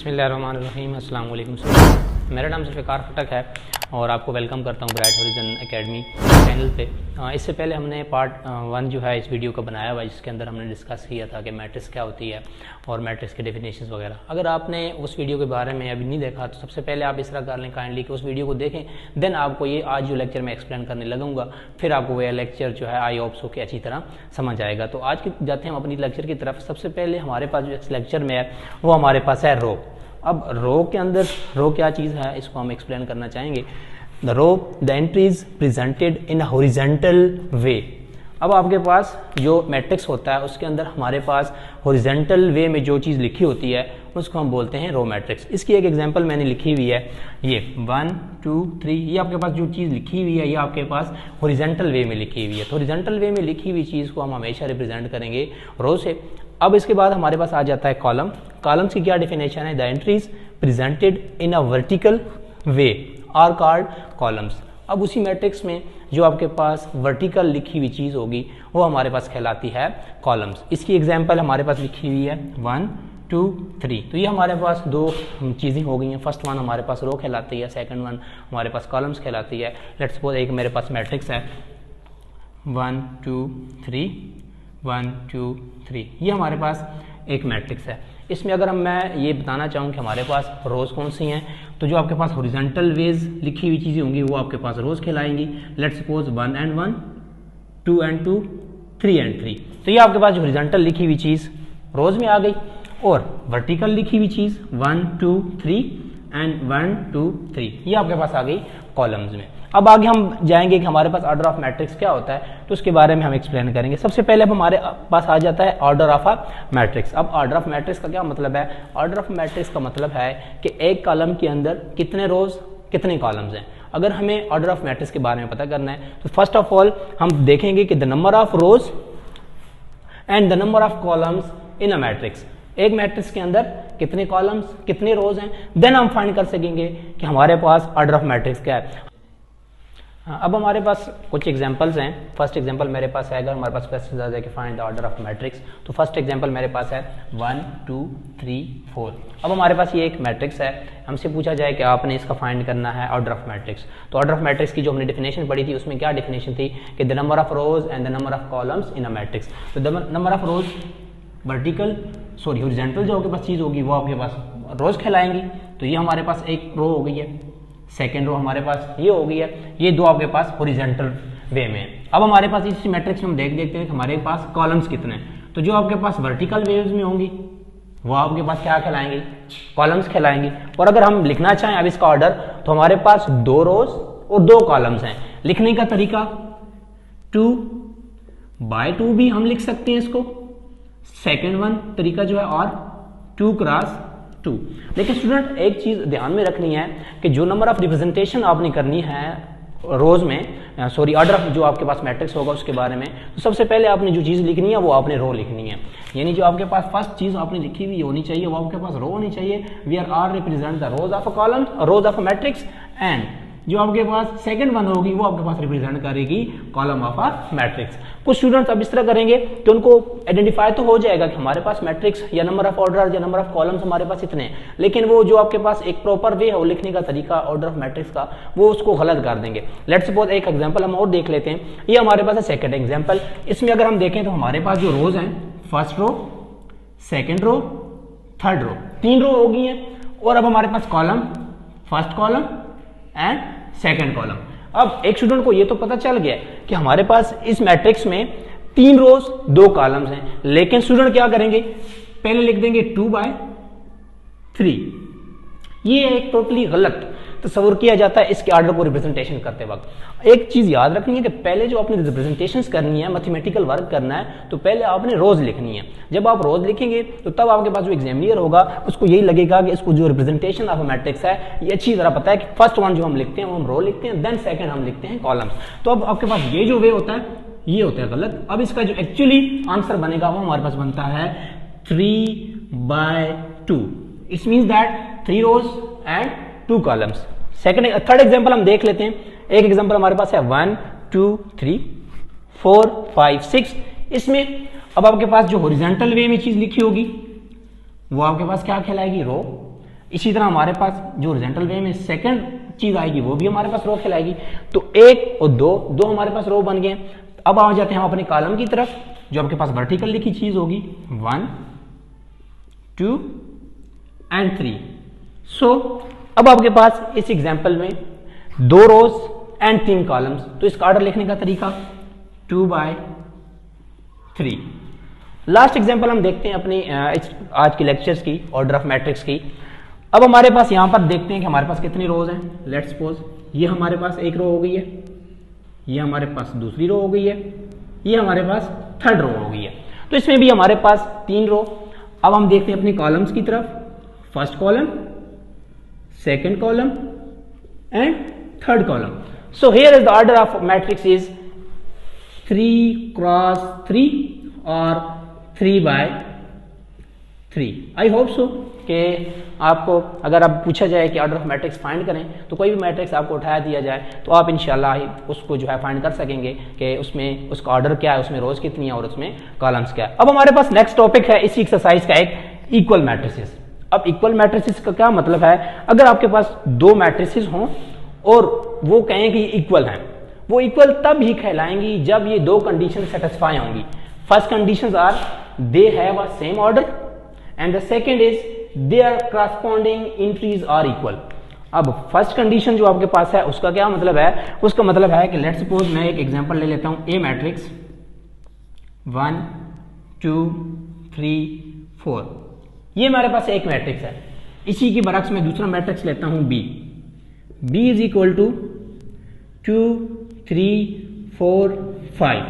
बिस्मिल्लाहिर्रहमानिर्रहीम। अस्सलाम वालेकुम। मेरा नाम ज़ुल्फ़िकार खटक है और आपको वेलकम करता हूँ ब्राइट हॉरिज़न एकेडमी चैनल पे। इससे पहले हमने पार्ट 1 जो है इस वीडियो का बनाया हुआ है, जिसके अंदर हमने डिस्कस किया था कि मैट्रिक्स क्या होती है और मैट्रिक्स के डेफिनेशंस वगैरह। अगर आपने उस वीडियो के बारे में अभी नहीं देखा तो सबसे पहले आप इस तरह कर लें काइंडली कि उस वीडियो को देखें, देन आपको ये आज जो लेक्चर मैं एक्सप्लेन करने लगूंगा फिर आपको वह लेक्चर जो है आई होप सो कि अच्छी तरह समझ आएगा। तो आज के जाते हैं हम अपनी लेक्चर की तरफ। सबसे पहले हमारे पास जो इस लेक्चर में है वो हमारे पास है रो। अब रो के अंदर रो क्या चीज़ है इसको हम एक्सप्लेन करना चाहेंगे। The row the entry is presented in a horizontal way. अब आपके पास जो मैट्रिक्स होता है उसके अंदर हमारे पास हॉरिजॉन्टल वे में जो चीज़ लिखी होती है उसको हम बोलते हैं रो मैट्रिक्स। इसकी एक एग्जांपल मैंने लिखी हुई है, ये 1 2 3। ये आपके पास जो चीज़ लिखी हुई है ये आपके पास हॉरिजॉन्टल वे में लिखी हुई है। तो हॉरिजॉन्टल वे में लिखी हुई चीज़ को हम हमेशा रिप्रेजेंट करेंगे रो से। अब इसके बाद हमारे पास आ जाता है कॉलम। कॉलम्स की क्या डेफिनेशन है? The entries presented in a vertical way are called columns. अब उसी मैट्रिक्स में जो आपके पास वर्टिकल लिखी हुई चीज़ होगी वो हमारे पास कहलाती है कॉलम्स। इसकी एग्जांपल हमारे पास लिखी हुई है 1 2 3। तो ये हमारे पास दो चीज़ें हो गई हैं। फर्स्ट वन हमारे पास रो कहलाती है, सेकंड वन हमारे पास कॉलम्स कहलाती है। लेट्स सपोज एक मेरे पास मैट्रिक्स है 1 2 3 1 2 3। ये हमारे पास एक मैट्रिक्स है। इसमें अगर मैं ये बताना चाहूँ कि हमारे पास रोज़ कौन सी हैं, तो जो आपके पास हॉरिजॉन्टल वेज लिखी हुई चीज़ें होंगी वो आपके पास रोज़ कहलाएंगी। Let's suppose 1 and 1 2 and 2 3 and 3। तो ये आपके पास जो हॉरिजॉन्टल लिखी हुई चीज़ रोज़ में आ गई और वर्टिकल लिखी हुई चीज़ 1 2 3 and 1 2 3 ये आपके पास आ गई कॉलम्स में। अब आगे हम जाएंगे कि हमारे पास ऑर्डर ऑफ मैट्रिक्स क्या होता है, तो उसके बारे में हम एक्सप्लेन करेंगे। सबसे पहले अब हमारे पास आ जाता है ऑर्डर ऑफ अ मैट्रिक्स। अब ऑर्डर ऑफ मैट्रिक्स का क्या मतलब है? ऑर्डर ऑफ मैट्रिक्स का मतलब है कि एक कॉलम के अंदर कितने रोज कितने कॉलम्स हैं। अगर हमें ऑर्डर ऑफ मैट्रिक्स के बारे में पता करना है तो फर्स्ट ऑफ ऑल हम देखेंगे कि the number of rows and the number of columns in a matrix. एक मैट्रिक्स के अंदर कितने कॉलम्स कितने रोज हैं, देन हम फाइंड कर सकेंगे कि हमारे पास ऑर्डर ऑफ मैट्रिक्स क्या है। अब हमारे पास कुछ एग्जांपल्स हैं। फर्स्ट एग्जांपल मेरे पास है, अगर हमारे पास क्वेश्चन आ जाए कि find the order of matrix, तो फर्स्ट एग्जांपल मेरे पास है 1 2 3 4। अब हमारे पास ये एक मैट्रिक्स है, हमसे पूछा जाए कि आपने इसका फाइंड करना है ऑर्डर ऑफ मैट्रिक्स। तो ऑर्डर ऑफ मैट्रिक्स की जो हमने डेफिनेशन पढ़ी थी उसमें क्या डेफिनेशन थी कि the number of rows and the number of columns in a matrix. तो the number of rows vertical sorry horizontal जो आपके पास चीज़ होगी वो आपके पास रोज कहलाएंगी। तो ये हमारे पास एक रो हो गई है, सेकेंड रो हमारे पास ये हो गई है, ये दो आपके पास हॉरिजॉन्टल वे में है। अब हमारे पास इस मैट्रिक्स में हम देखते हैं कि हमारे पास कॉलम्स कितने हैं। तो जो आपके पास वर्टिकल वेव्स में होंगी वो आपके पास क्या कहलाएंगी? कॉलम्स कहलाएंगी। और अगर हम लिखना चाहें अब इसका ऑर्डर, तो हमारे पास 2 रोज और 2 कॉलम्स हैं। लिखने का तरीका 2/2 भी हम लिख सकते हैं इसको, सेकेंड वन तरीका जो है और 2x2। लेकिन स्टूडेंट एक चीज ध्यान में रखनी है कि जो नंबर ऑफ रिप्रेजेंटेशन आपने करनी है रोज में सॉरी ऑर्डर ऑफ जो आपके पास मैट्रिक्स होगा उसके बारे में, तो सबसे पहले आपने जो चीज लिखनी है वो आपने रो लिखनी है। यानी जो आपके पास फर्स्ट चीज आपने लिखी हुई होनी चाहिए वो आपके पास रो होनी चाहिए। We are represent the rows of a column rows of a matrix, and जो आपके पास सेकंड वन होगी वो आपके पास रिप्रेजेंट करेगी कॉलम ऑफ अ मैट्रिक्स। कुछ स्टूडेंट्स अब इस तरह करेंगे कि उनको आइडेंटिफाई तो हो जाएगा कि हमारे पास मैट्रिक्स या नंबर ऑफ ऑर्डर या नंबर ऑफ कॉलम्स हमारे पास इतने हैं, लेकिन वो जो आपके पास एक प्रॉपर वे है वो लिखने का तरीका ऑर्डर ऑफ मैट्रिक्स का वो उसको गलत कर देंगे। लेट्स सपोज एक एग्जांपल हम और देख लेते हैं। ये हमारे पास है सेकंड एग्जांपल। इसमें अगर हम देखें तो हमारे पास जो रोज हैं first row, second row, third row, 3 row हो गई हैं। और अब हमारे पास column, first column and second column. अब एक स्टूडेंट को ये तो पता चल गया कि हमारे पास इस मैट्रिक्स में 3 रोज 2 कॉलम्स हैं, लेकिन स्टूडेंट क्या करेंगे? पहले लिख देंगे 2/3। ये एक टोटली गलत तस्वुर किया जाता है इसके ऑर्डर को रिप्रेजेंटेशन करते वक्त। एक चीज याद रखनी है कि पहले जो आपने रिप्रेजेंटेशंस करनी है, मैथमेटिकल वर्क करना है, तो पहले आपने रोज लिखनी है। जब आप रोज लिखेंगे तो तब आपके पास जो एग्जामिनर होगा उसको यही लगेगा कि इसको जो रिप्रेजेंटेशन ऑफ मैट्रिक्स है ये अच्छी तरह पता है कि फर्स्ट वन जो हम लिखते हैं वो हम रो लिखते हैं, देन सेकेंड हम लिखते हैं कॉलम्स। तो अब आपके पास ये जो वे होता है ये होता है गलत। अब इसका जो एक्चुअली आंसर बनेगा वो हमारे पास बनता है 3/2। It means that 3 rows and 2 columns. Third example हम देख लेते हैं। एक एग्जांपल हमारे पास है 1 2 3 4 5 6। इसमें अब आपके पास जो हॉरिजॉन्टल वे में चीज लिखी होगी वो आपके पास क्या कहलाएगी? रो। इसी तरह हमारे पास जो हॉरिजॉन्टल वे में सेकंड चीज आएगी वो भी हमारे पास रो कहलाएगी। तो 1 और 2 हमारे पास रो बन गए। अब आ जाते हैं हम अपने कॉलम की तरफ, जो आपके पास वर्टिकल लिखी चीज होगी 1 2 एंड 3। सो अब आपके पास इस एग्जांपल में 2 रोज एंड 3 कॉलम्स, तो इसका ऑर्डर लिखने का तरीका 2/3। लास्ट एग्जांपल हम देखते हैं अपनी आज की लेक्चर्स की ऑर्डर ऑफ मैट्रिक्स की। अब हमारे पास यहां पर देखते हैं कि हमारे पास कितनी रोज हैं। लेट्स सपोज ये हमारे पास एक रो हो गई है, ये हमारे पास दूसरी रो हो गई है, ये हमारे पास थर्ड रो हो गई है। तो इसमें भी हमारे पास 3 रो। अब हम देखते हैं अपनी कॉलम्स की तरफ, first column, second column and third column. So here is the order of matrix is 3x3 और 3/3। आई होप सो कि आपको अगर अब पूछा जाए कि ऑर्डर ऑफ मैट्रिक्स फाइंड करें तो कोई भी मैट्रिक्स आपको उठाया दिया जाए तो आप इंशाल्लाह उसको जो है फाइंड कर सकेंगे कि उसमें उसका ऑर्डर क्या है, उसमें रोज कितनी है और उसमें कॉलम्स क्या है। अब हमारे पास नेक्स्ट टॉपिक है इसी एक्सरसाइज का एक इक्वल मैट्रिसेस। अब इक्वल मैट्रिसेस का क्या मतलब है, अगर आपके पास 2 मैट्रिसेस हों और वो कहें कि इक्वल हैं, वो इक्वल तब ही कहलाएंगी जब ये 2 कंडीशन सेटिस्फाई होंगी। First conditions are they have a same order and the second is their corresponding entries are equal. अब फर्स्ट कंडीशन जो आपके पास है उसका क्या मतलब है, उसका मतलब है कि लेट्स सपोज मैं एक एग्जांपल ले लेता हूं, ए मैट्रिक्स 1 2 3 4, ये हमारे पास एक मैट्रिक्स है। इसी की बरक्स में दूसरा मैट्रिक्स लेता हूं बी इज इक्वल टू 2 3 4 5।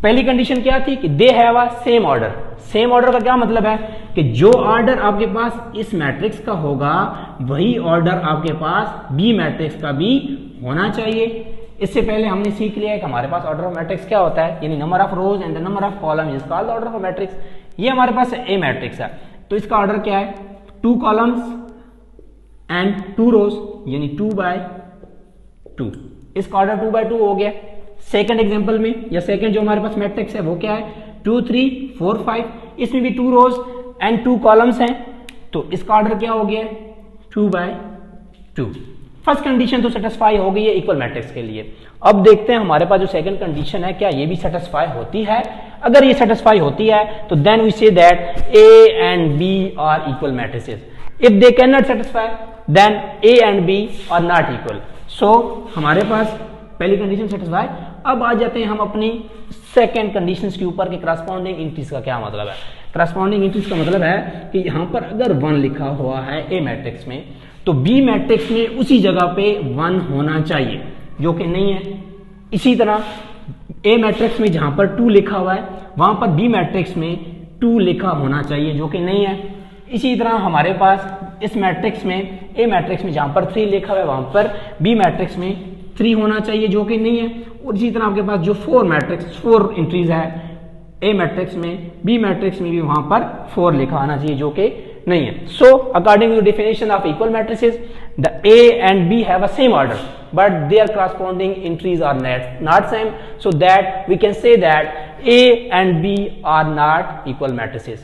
पहली कंडीशन क्या थी कि दे have a same order. Same order का क्या मतलब है कि जो ऑर्डर आपके पास इस मैट्रिक्स का होगा वही ऑर्डर आपके पास बी मैट्रिक्स का भी होना चाहिए। इससे पहले हमने सीख लिया है कि हमारे पास ऑर्डर ऑफ मैट्रिक्स क्या होता है, यानी number of rows and the number of column is called order of matrix. ये हमारे पास ए मैट्रिक्स है, तो इसका ऑर्डर क्या है 2 कॉलम्स एंड 2 रोज, यानी 2/2। इसका ऑर्डर 2/2 हो गया। सेकंड एग्जांपल में या सेकंड जो हमारे पास मैट्रिक्स है वो क्या है 2 3 4 5, इसमें भी 2 रोज एंड 2 कॉलम्स हैं, तो इसका ऑर्डर क्या हो गया 2/2। फर्स्ट कंडीशन तो सेटिस्फाई हो गई है इक्वल मैट्रिक्स के लिए। अब देखते हैं हमारे पास जो सेकंड कंडीशन है क्या ये भी सेटिस्फाई होती है। अगर ये सेटिस्फाई होती है तो then we say that A and B are equal matrices. If they can not satisfy then A and B are not equal. So हमारे पास पहली कंडीशन सेटिस्फाई। अब आ जाते हैं हम अपनी सेकेंड कंडीशंस के ऊपर कि करस्पॉन्डिंग इंट्रीज का क्या मतलब है। करस्पॉन्डिंग इंट्रीज का मतलब है कि यहां पर अगर 1 लिखा हुआ है ए मैट्रिक्स में तो बी मैट्रिक्स में उसी जगह पे 1 होना चाहिए, जो कि नहीं है। इसी तरह ए मैट्रिक्स में जहां पर 2 लिखा हुआ है वहां पर बी मैट्रिक्स में 2 लिखा होना चाहिए, जो कि नहीं है। इसी तरह हमारे पास इस मैट्रिक्स में ए मैट्रिक्स में जहां पर 3 लिखा हुआ है वहां पर बी मैट्रिक्स में 3 होना चाहिए, जो कि नहीं है। और इसी तरह आपके पास जो 4 एंट्रीज है ए मैट्रिक्स में, बी मैट्रिक्स में भी वहां पर 4 लिखा आना चाहिए, जो कि नहीं है। So according to definition of equal matrices the A and B have a same order but their corresponding entries are not same, so that we can say that A and B are not equal matrices.